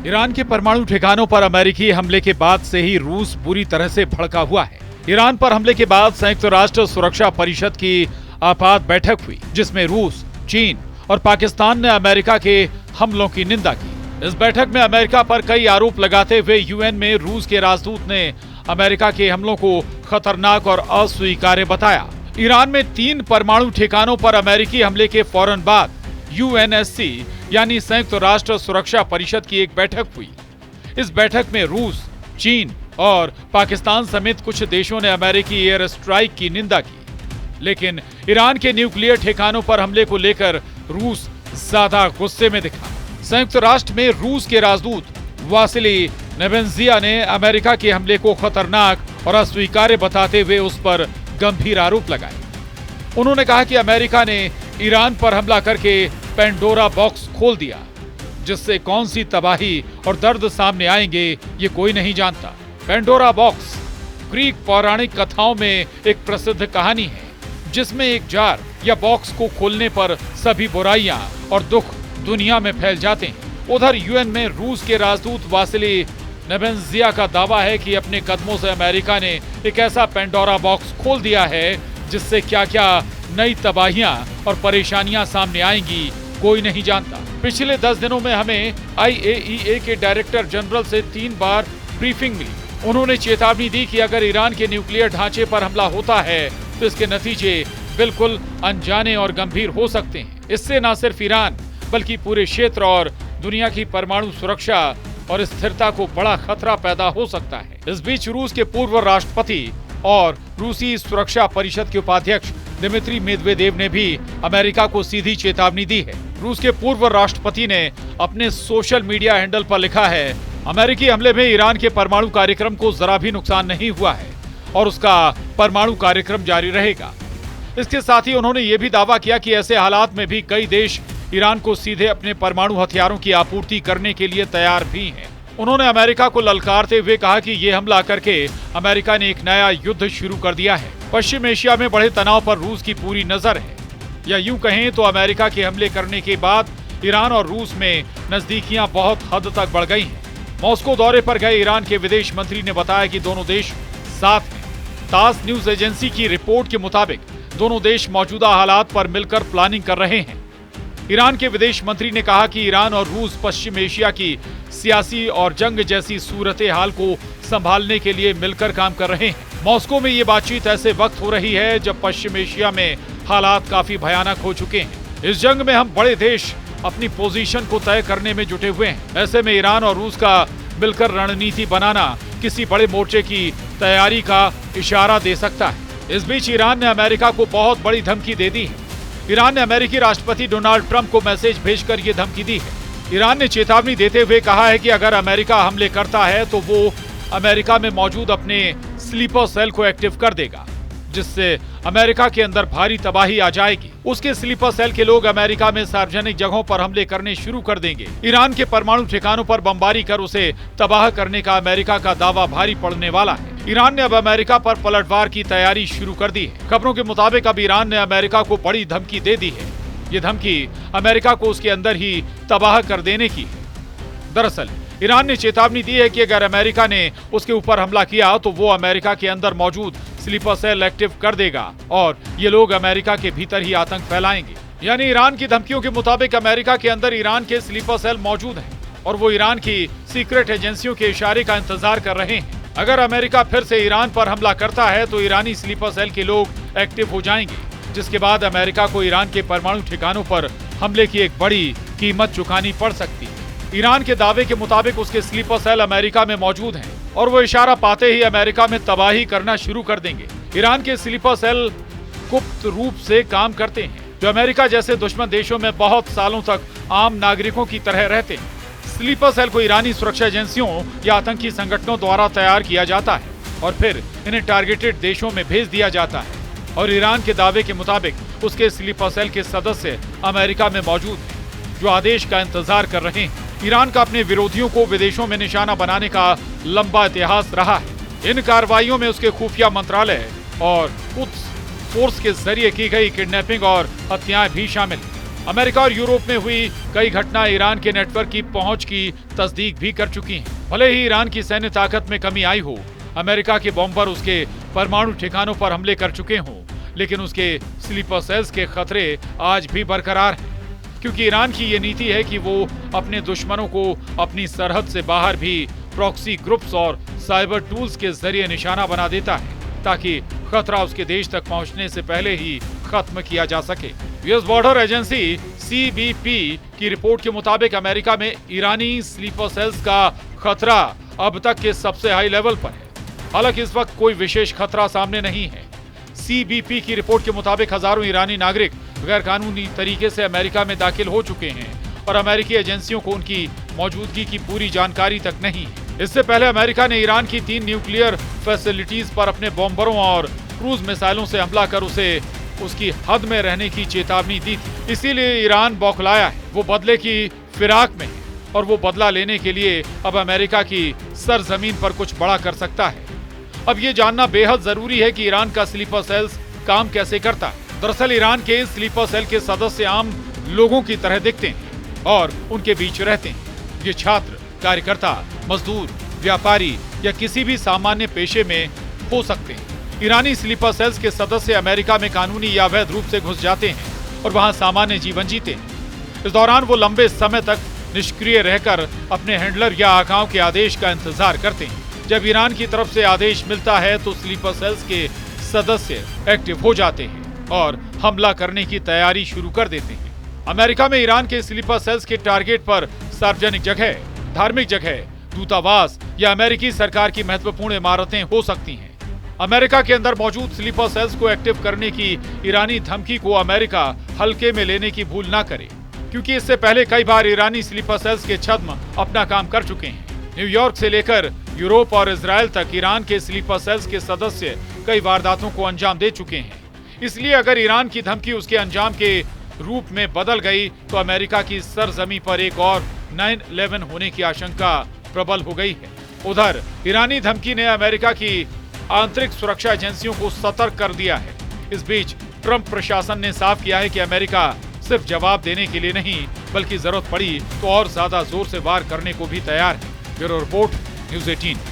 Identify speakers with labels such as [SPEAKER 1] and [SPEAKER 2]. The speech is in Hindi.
[SPEAKER 1] ईरान के परमाणु ठिकानों पर अमेरिकी हमले के बाद से ही रूस बुरी तरह से भड़का हुआ है। ईरान पर हमले के बाद संयुक्त राष्ट्र सुरक्षा परिषद की आपात बैठक हुई, जिसमें रूस, चीन और पाकिस्तान ने अमेरिका के हमलों की निंदा की। इस बैठक में अमेरिका पर कई आरोप लगाते हुए यूएन में रूस के राजदूत ने अमेरिका के हमलों को खतरनाक और अस्वीकार्य बताया। ईरान में 3 परमाणु ठिकानों पर अमेरिकी हमले के फौरन बाद यूएनएससी यानी संयुक्त राष्ट्र सुरक्षा परिषद की एक बैठक हुई। इस बैठक में रूस, चीन और पाकिस्तान समेत कुछ देशों ने अमेरिकी एयर स्ट्राइक की निंदा की, लेकिन ईरान के न्यूक्लियर ठिकानों पर हमले को लेकर रूस ज्यादा गुस्से में दिखा। संयुक्त राष्ट्र में रूस के राजदूत वासिली नेबेंजिया ने अमेरिका के हमले को खतरनाक और अस्वीकार्य बताते हुए उस पर गंभीर आरोप लगाए। उन्होंने कहा कि अमेरिका ने ईरान पर हमला करके पेंडोरा बॉक्स खोल दिया, जिससे कौन सी तबाही और दर्द सामने आएंगे ये कोई नहीं जानता। पेंडोरा बॉक्स ग्रीक पौराणिक कथाओं में एक प्रसिद्ध कहानी है, जिसमें एक जार या बॉक्स को खोलने पर सभी बुराइयां और दुख दुनिया में फैल जाते हैं। उधर यूएन में रूस के राजदूत वासिली नेबेंजिया का दावा है कि अपने कदमों से अमेरिका ने एक ऐसा पेंडोरा बॉक्स खोल दिया है, जिससे क्या क्या नई तबाहियां और परेशानियां सामने आएंगी कोई नहीं जानता। पिछले 10 दिनों में हमें IAEA के डायरेक्टर जनरल से 3 बार ब्रीफिंग मिली। उन्होंने चेतावनी दी कि अगर ईरान के न्यूक्लियर ढांचे पर हमला होता है तो इसके नतीजे बिल्कुल अनजाने और गंभीर हो सकते हैं। इससे न सिर्फ ईरान बल्कि पूरे क्षेत्र और दुनिया की परमाणु सुरक्षा और स्थिरता को बड़ा खतरा पैदा हो सकता है। इस बीच रूस के पूर्व राष्ट्रपति और रूसी सुरक्षा परिषद के उपाध्यक्ष दिमित्री मेदवेदेव ने भी अमेरिका को सीधी चेतावनी दी है। रूस के पूर्व राष्ट्रपति ने अपने सोशल मीडिया हैंडल पर लिखा है, अमेरिकी हमले में ईरान के परमाणु कार्यक्रम को जरा भी नुकसान नहीं हुआ है और उसका परमाणु कार्यक्रम जारी रहेगा। इसके साथ ही उन्होंने ये भी दावा किया कि ऐसे हालात में भी कई देश ईरान को सीधे अपने परमाणु हथियारों की आपूर्ति करने के लिए तैयार भी हैं। उन्होंने अमेरिका को ललकारते हुए कहा कि ये हमला करके अमेरिका ने एक नया युद्ध शुरू कर दिया है। पश्चिम एशिया में बढ़े तनाव पर रूस की पूरी नजर है, या यूं कहें तो अमेरिका के हमले करने के बाद ईरान और रूस में नजदीकियां बहुत हद तक बढ़ गई हैं। मॉस्को दौरे पर गए ईरान के विदेश मंत्री ने बताया कि दोनों देश साथ हैं। तास न्यूज एजेंसी की रिपोर्ट के मुताबिक दोनों देश मौजूदा हालात पर मिलकर प्लानिंग कर रहे हैं। ईरान के विदेश मंत्री ने कहा कि ईरान और रूस पश्चिम एशिया की सियासी और जंग जैसी सूरत हाल को संभालने के लिए मिलकर काम कर रहे हैं। मॉस्को में ये बातचीत ऐसे वक्त हो रही है जब पश्चिम एशिया में हालात काफी भयानक हो चुके हैं। इस जंग में हम बड़े देश अपनी पोजीशन को तय करने में जुटे हुए हैं। ऐसे में ईरान और रूस का मिलकर रणनीति बनाना किसी बड़े मोर्चे की तैयारी का इशारा दे सकता है। इस बीच ईरान ने अमेरिका को बहुत बड़ी धमकी दे दी है। ईरान ने अमेरिकी राष्ट्रपति डोनाल्ड ट्रंप को मैसेज भेजकर ये धमकी दी है। ईरान ने चेतावनी देते हुए कहा है कि अगर अमेरिका हमले करता है तो वो अमेरिका में मौजूद अपने स्लीपर सेल को एक्टिव कर देगा, जिससे अमेरिका के अंदर भारी तबाही आ जाएगी। उसके स्लीपर सेल के लोग अमेरिका में सार्वजनिक जगहों पर हमले करने शुरू कर देंगे। ईरान के परमाणु ठिकानों पर बमबारी कर उसे तबाह करने का अमेरिका का दावा भारी पड़ने वाला है। ईरान ने अब अमेरिका पर पलटवार की तैयारी शुरू कर दी है। खबरों के मुताबिक अब ईरान ने अमेरिका को बड़ी धमकी दे दी है। ये धमकी अमेरिका को उसके अंदर ही तबाह कर देने की है। दरअसल ईरान ने चेतावनी दी है कि अगर अमेरिका ने उसके ऊपर हमला किया तो वो अमेरिका के अंदर मौजूद स्लीपर सेल एक्टिव कर देगा और ये लोग अमेरिका के भीतर ही आतंक फैलाएंगे। यानी ईरान की धमकियों के मुताबिक अमेरिका के अंदर ईरान के स्लीपर सेल मौजूद हैं और वो ईरान की सीक्रेट एजेंसियों के इशारे का इंतजार कर रहे हैं। अगर अमेरिका फिर से ईरान पर हमला करता है तो ईरानी स्लीपर सेल के लोग एक्टिव हो जाएंगे, जिसके बाद अमेरिका को ईरान के परमाणु ठिकानों पर हमले की एक बड़ी कीमत चुकानी पड़ सकती है। ईरान के दावे के मुताबिक उसके स्लीपर सेल अमेरिका में मौजूद हैं और वो इशारा पाते ही अमेरिका में तबाही करना शुरू कर देंगे। ईरान के स्लीपर सेल गुप्त रूप से काम करते हैं, जो अमेरिका जैसे दुश्मन देशों में बहुत सालों तक आम नागरिकों की तरह रहते हैं। स्लीपर सेल को ईरानी सुरक्षा एजेंसियों या आतंकी संगठनों द्वारा तैयार किया जाता है और फिर इन्हें टारगेटेड देशों में भेज दिया जाता है और ईरान के दावे के मुताबिक उसके स्लीपर सेल के सदस्य अमेरिका में मौजूद हैं, जो आदेश का इंतजार कर रहे हैं। ईरान का अपने विरोधियों को विदेशों में निशाना बनाने का लंबा इतिहास रहा है। इन कार्रवाइयों में उसके खुफिया मंत्रालय और कुछ फोर्स के जरिए की गई किडनैपिंग और हत्याएं भी शामिल हैं। अमेरिका और यूरोप में हुई कई घटनाएं ईरान के नेटवर्क की पहुंच की तस्दीक भी कर चुकी हैं। भले ही ईरान की सैन्य ताकत में कमी आई हो, अमेरिका के बॉम्बर उसके परमाणु ठिकानों पर हमले कर चुके हों, लेकिन उसके स्लीपर सेल्स के खतरे आज भी बरकरार हैं, क्योंकि ईरान की ये नीति है कि वो अपने दुश्मनों को अपनी सरहद से बाहर भी प्रॉक्सी ग्रुप्स और साइबर टूल्स के जरिए निशाना बना देता है, ताकि खतरा उसके देश तक पहुंचने से पहले ही खत्म किया जा सके। यूएस बॉर्डर एजेंसी सीबीपी की रिपोर्ट के मुताबिक अमेरिका में ईरानी स्लीपर सेल्स का खतरा अब तक के सबसे हाई लेवल पर है। हालांकि इस वक्त कोई विशेष खतरा सामने नहीं है। सीबीपी की रिपोर्ट के मुताबिक हजारों ईरानी नागरिक गैर कानूनी तरीके से अमेरिका में दाखिल हो चुके हैं और अमेरिकी एजेंसियों को उनकी मौजूदगी की पूरी जानकारी तक नहीं है। इससे पहले अमेरिका ने ईरान की 3 न्यूक्लियर फैसिलिटीज पर अपने बॉम्बरों और क्रूज मिसाइलों से हमला कर उसे उसकी हद में रहने की चेतावनी दी थी। इसीलिए ईरान बौखलाया है, वो बदले की फिराक में है और वो बदला लेने के लिए अब अमेरिका की सरजमीन पर कुछ बड़ा कर सकता है। अब ये जानना बेहद जरूरी है कि ईरान का स्लीपर सेल्स काम कैसे करता है। दरअसल ईरान के स्लीपर सेल के सदस्य आम लोगों की तरह दिखते हैं और उनके बीच रहते हैं। ये छात्र, कार्यकर्ता, मजदूर, व्यापारी या किसी भी सामान्य पेशे में हो सकते हैं। ईरानी स्लीपर सेल्स के सदस्य अमेरिका में कानूनी या अवैध रूप से घुस जाते हैं और वहां सामान्य जीवन जीते हैं। इस दौरान वो लंबे समय तक निष्क्रिय रहकर अपने हैंडलर या आकाओं के आदेश का इंतजार करते हैं। जब ईरान की तरफ से आदेश मिलता है तो स्लीपर सेल्स के सदस्य एक्टिव हो जाते हैं और हमला करने की तैयारी शुरू कर देते हैं। अमेरिका में ईरान के स्लीपर सेल्स के टारगेट पर सार्वजनिक जगह, धार्मिक जगह, दूतावास या अमेरिकी सरकार की महत्वपूर्ण इमारतें हो सकती हैं। अमेरिका के अंदर मौजूद स्लीपर सेल्स को एक्टिव करने की ईरानी धमकी को अमेरिका हल्के में लेने की भूल ना करे, क्योंकि इससे पहले कई बार ईरानी स्लीपर सेल्स के छद्म अपना काम कर चुके हैं। न्यूयॉर्क से लेकर यूरोप और इजराइल तक ईरान के स्लीपर सेल्स के सदस्य कई वारदातों को अंजाम दे चुके हैं। इसलिए अगर ईरान की धमकी उसके अंजाम के रूप में बदल गई तो अमेरिका की सरजमी पर एक और 9/11 होने की आशंका प्रबल हो गई है। उधर ईरानी धमकी ने अमेरिका की आंतरिक सुरक्षा एजेंसियों को सतर्क कर दिया है। इस बीच ट्रंप प्रशासन ने साफ किया है कि अमेरिका सिर्फ जवाब देने के लिए नहीं, बल्कि जरूरत पड़ी तो और ज्यादा जोर से वार करने को भी तैयार है। Bureau report, news 18।